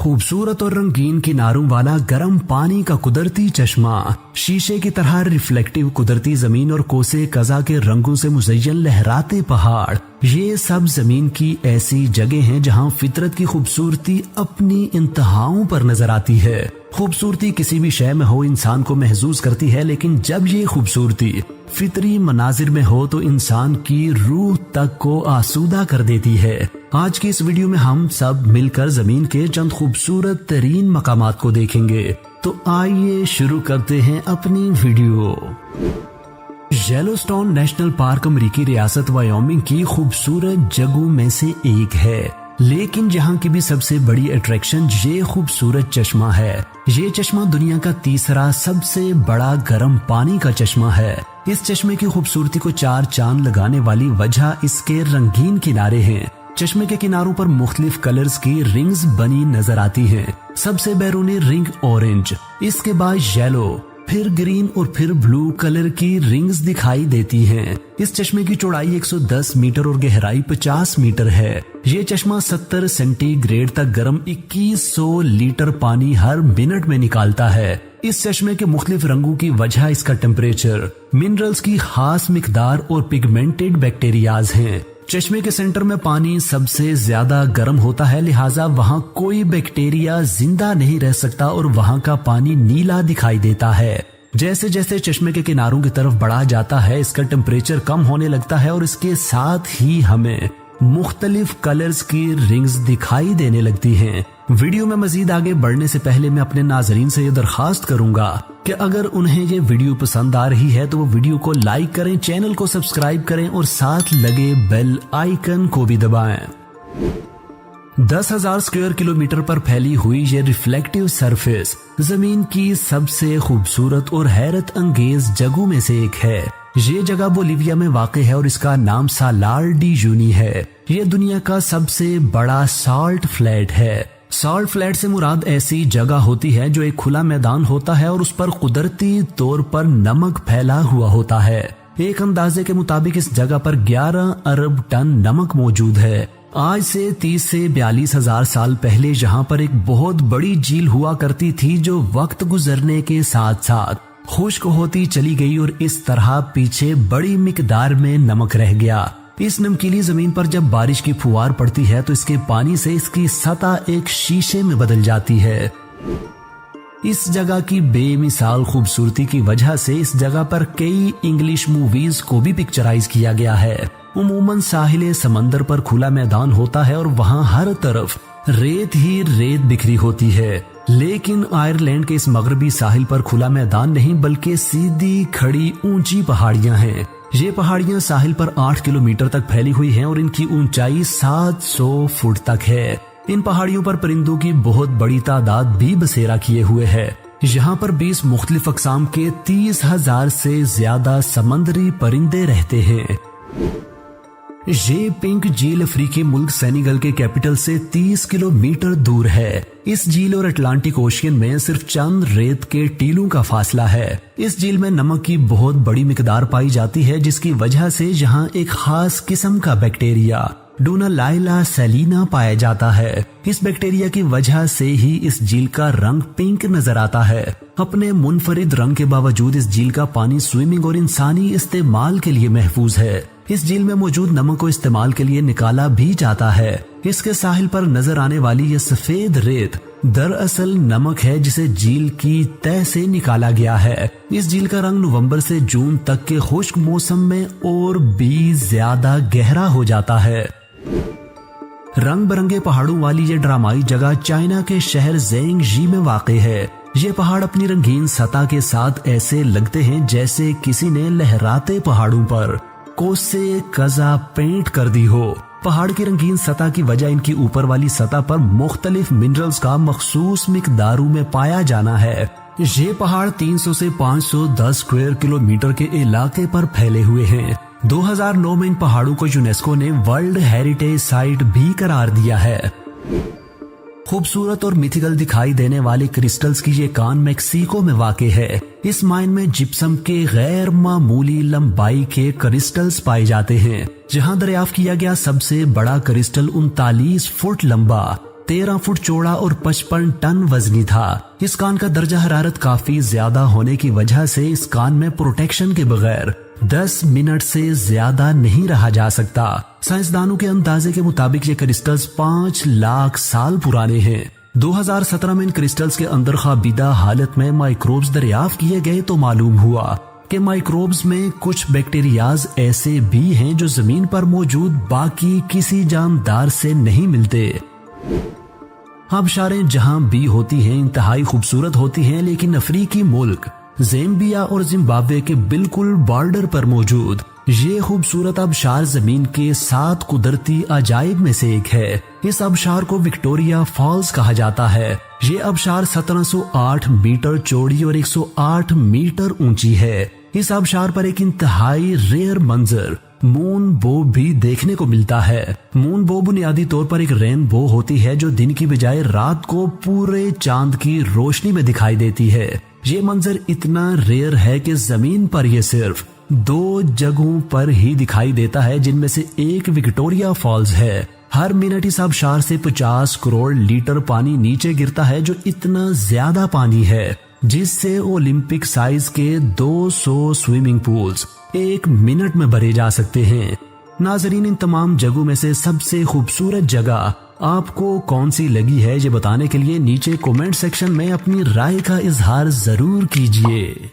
खूबसूरत और रंगीन किनारों वाला गर्म पानी का कुदरती चश्मा, शीशे की तरह रिफ्लेक्टिव कुदरती जमीन और कोसे कजा के रंगों से मुज़य्यन लहराते पहाड़, ये सब जमीन की ऐसी जगह हैं जहां फितरत की खूबसूरती अपनी इंतहाओं पर नजर आती है। खूबसूरती किसी भी शय में हो इंसान को महसूस करती है, लेकिन जब ये खूबसूरती फितरी मनाजिर में हो तो इंसान की रूह तक को आसूदा कर देती है। आज की इस वीडियो में हम सब मिलकर जमीन के चंद खूबसूरत तरीन मकामात को देखेंगे। तो आइए शुरू करते हैं अपनी वीडियो। येलोस्टोन नेशनल पार्क अमेरिकी रियासत वायोमिंग की खूबसूरत जगहों में से एक है, लेकिन यहाँ की भी सबसे बड़ी अट्रैक्शन ये खूबसूरत चश्मा है। ये चश्मा दुनिया का तीसरा सबसे बड़ा गर्म पानी का चश्मा है। इस चश्मे की खूबसूरती को चार चांद लगाने वाली वजह इसके रंगीन किनारे हैं। चश्मे के किनारों पर मुख्तलिफ कलर्स की रिंग्स बनी नजर आती हैं। सबसे बैरूनी रिंग ऑरेंज, इसके बाद येलो, फिर ग्रीन और फिर ब्लू कलर की रिंग्स दिखाई देती हैं। इस चश्मे की चौड़ाई 110 मीटर और गहराई 50 मीटर है। ये चश्मा 70 सेंटीग्रेड तक गर्म 2100 लीटर पानी हर मिनट में निकालता है। इस चश्मे के मुख्तलिफ रंगों की वजह इसका टेम्परेचर, मिनरल्स की खास मिकदार और पिगमेंटेड बैक्टीरियाज हैं। चश्मे के सेंटर में पानी सबसे ज्यादा गर्म होता है, लिहाजा वहाँ कोई बैक्टीरिया जिंदा नहीं रह सकता और वहाँ का पानी नीला दिखाई देता है। जैसे जैसे चश्मे के किनारों की तरफ बढ़ा जाता है इसका टेम्परेचर कम होने लगता है और इसके साथ ही हमें मुख्तलिफ कलर्स की रिंग्स दिखाई देने लगती हैं। वीडियो में मजीद आगे बढ़ने से पहले मैं अपने नाजरीन से ये दरखास्त करूंगा कि अगर उन्हें ये वीडियो पसंद आ रही है तो वो वीडियो को लाइक करें, चैनल को सब्सक्राइब करें और साथ लगे बेल आइकन को भी दबाएं। 10,000 स्क्वायर किलोमीटर पर फैली हुई ये रिफ्लेक्टिव सरफेस जमीन की सबसे खूबसूरत और हैरत अंगेज जगहों में से एक है। ये जगह बोलीविया में वाक़ है और इसका नाम सालार डी यूनी है। ये दुनिया का सबसे बड़ा साल्ट फ्लैट है। साल्ट फ्लैट से मुराद ऐसी जगह होती है जो एक खुला मैदान होता है और उस पर कुदरती तौर पर नमक फैला हुआ होता है। एक अंदाजे के मुताबिक इस जगह पर 11 अरब टन नमक मौजूद है। आज से 30 से 42 हजार साल पहले यहाँ पर एक बहुत बड़ी झील हुआ करती थी जो वक्त गुजरने के साथ साथ खुश्क होती चली गई और इस तरह पीछे बड़ी मिकदार में नमक रह गया। इस नमकीली जमीन पर जब बारिश की फुहार पड़ती है तो इसके पानी से इसकी सतह एक शीशे में बदल जाती है। इस जगह की बेमिसाल खूबसूरती की वजह से इस जगह पर कई इंग्लिश मूवीज को भी पिक्चराइज किया गया है। उमूमन साहिले समंदर पर खुला मैदान होता है और वहाँ हर तरफ रेत ही रेत बिखरी होती है, लेकिन आयरलैंड के इस मगरबी साहिल पर खुला मैदान नहीं बल्कि सीधी खड़ी ऊंची पहाड़ियां हैं। ये पहाड़ियां साहिल पर 8 किलोमीटर तक फैली हुई हैं और इनकी ऊंचाई 700 फुट तक है। इन पहाड़ियों पर परिंदों की बहुत बड़ी तादाद भी बसेरा किए हुए है। यहाँ पर 20 मुख्तलिफ अक़साम के 30,000 से ज्यादा समंदरी परिंदे रहते हैं। ये पिंक झील अफ्रीकी मुल्क सेनेगल के कैपिटल से 30 किलोमीटर दूर है। इस झील और अटलांटिक ओशियन में सिर्फ चंद रेत के टीलों का फासला है। इस झील में नमक की बहुत बड़ी मिकदार पाई जाती है, जिसकी वजह से यहाँ एक खास किस्म का बैक्टीरिया डोनालाइला सैलिना पाया जाता है। इस बैक्टीरिया की वजह से ही इस झील का रंग पिंक नजर आता है। अपने मुनफरिद रंग के बावजूद इस झील का पानी स्विमिंग और इंसानी इस्तेमाल के लिए महफूज है। इस झील में मौजूद नमक को इस्तेमाल के लिए निकाला भी जाता है। इसके साहिल पर नजर आने वाली ये सफेद रेत दरअसल नमक है जिसे झील की तह से निकाला गया है। इस झील का रंग नवंबर से जून तक के खुश्क मौसम में और भी ज्यादा गहरा हो जाता है। रंग बिरंगे पहाड़ों वाली ये ड्रामाई जगह चाइना के शहर ज़ेंगजी में वाक़े है। ये पहाड़ अपनी रंगीन सतह के साथ ऐसे लगते हैं जैसे किसी ने लहराते पहाड़ों पर कोसे कजा पेंट कर दी हो। पहाड़ की रंगीन सतह की वजह इनकी ऊपर वाली सतह पर मुख्तलिफ मिनरल्स का मखसूस मिकदारों में पाया जाना है। ये पहाड़ 300 से 510 स्क्वायर किलोमीटर के इलाके पर फैले हुए हैं। 2009 में इन पहाड़ों को यूनेस्को ने वर्ल्ड हेरिटेज साइट भी करार दिया है। खूबसूरत और मिथिकल दिखाई देने वाले क्रिस्टल्स की ये कान मैक्सिको में वाक़े है। इस माइन में जिप्सम के गैर मामूली लंबाई के क्रिस्टल्स पाए जाते हैं। जहां दरियाफ्त किया गया सबसे बड़ा क्रिस्टल 39 फुट लंबा 13 फुट चौड़ा और 55 टन वजनी था। इस कान का दर्जा हरारत काफी ज्यादा होने की वजह से इस कान में प्रोटेक्शन के बगैर 10 मिनट से ज्यादा नहीं रहा जा सकता। साइंसदानों के अंदाजे के मुताबिक ये क्रिस्टल्स 5 लाख साल पुराने हैं। 2017 में इन क्रिस्टल्स के अंदर खाबीदा हालत में माइक्रोब्स दरियाफ्त किए गए तो मालूम हुआ कि माइक्रोब्स में कुछ बैक्टीरियाज ऐसे भी हैं जो जमीन पर मौजूद बाकी किसी जानदार से नहीं मिलते। आबशारें जहां भी होती हैं इंतहाई खूबसूरत होती हैं, लेकिन अफ्रीकी मुल्क ज़ाम्बिया और जिम्बाब्वे के बिल्कुल बॉर्डर पर मौजूद ये खूबसूरत आबशार जमीन के 7 कुदरती अजायब में से एक है। इस आबशार को विक्टोरिया फॉल्स कहा जाता है। ये आबशार 1708 मीटर चौड़ी और 108 मीटर ऊंची है। इस आबशार पर एक इंतहाई रेयर मंजर मून बो भी देखने को मिलता है। मून बो बुनियादी तौर पर एक रेनबो होती है जो दिन की बजाय रात को पूरे चांद की रोशनी में दिखाई देती है। ये मंजर इतना रेयर है कि जमीन पर यह सिर्फ 2 जगहों पर ही दिखाई देता है, जिनमें से एक विक्टोरिया फॉल्स है। हर मिनट इस आबशार से 50 करोड़ लीटर पानी नीचे गिरता है, जो इतना ज्यादा पानी है जिससे ओलंपिक साइज के 200 स्विमिंग पूल्स 1 मिनट में भरे जा सकते हैं। नाजरीन, इन तमाम जगहों में से सबसे खूबसूरत जगह आपको कौन सी लगी है ये बताने के लिए नीचे कमेंट सेक्शन में अपनी राय का इजहार जरूर कीजिए।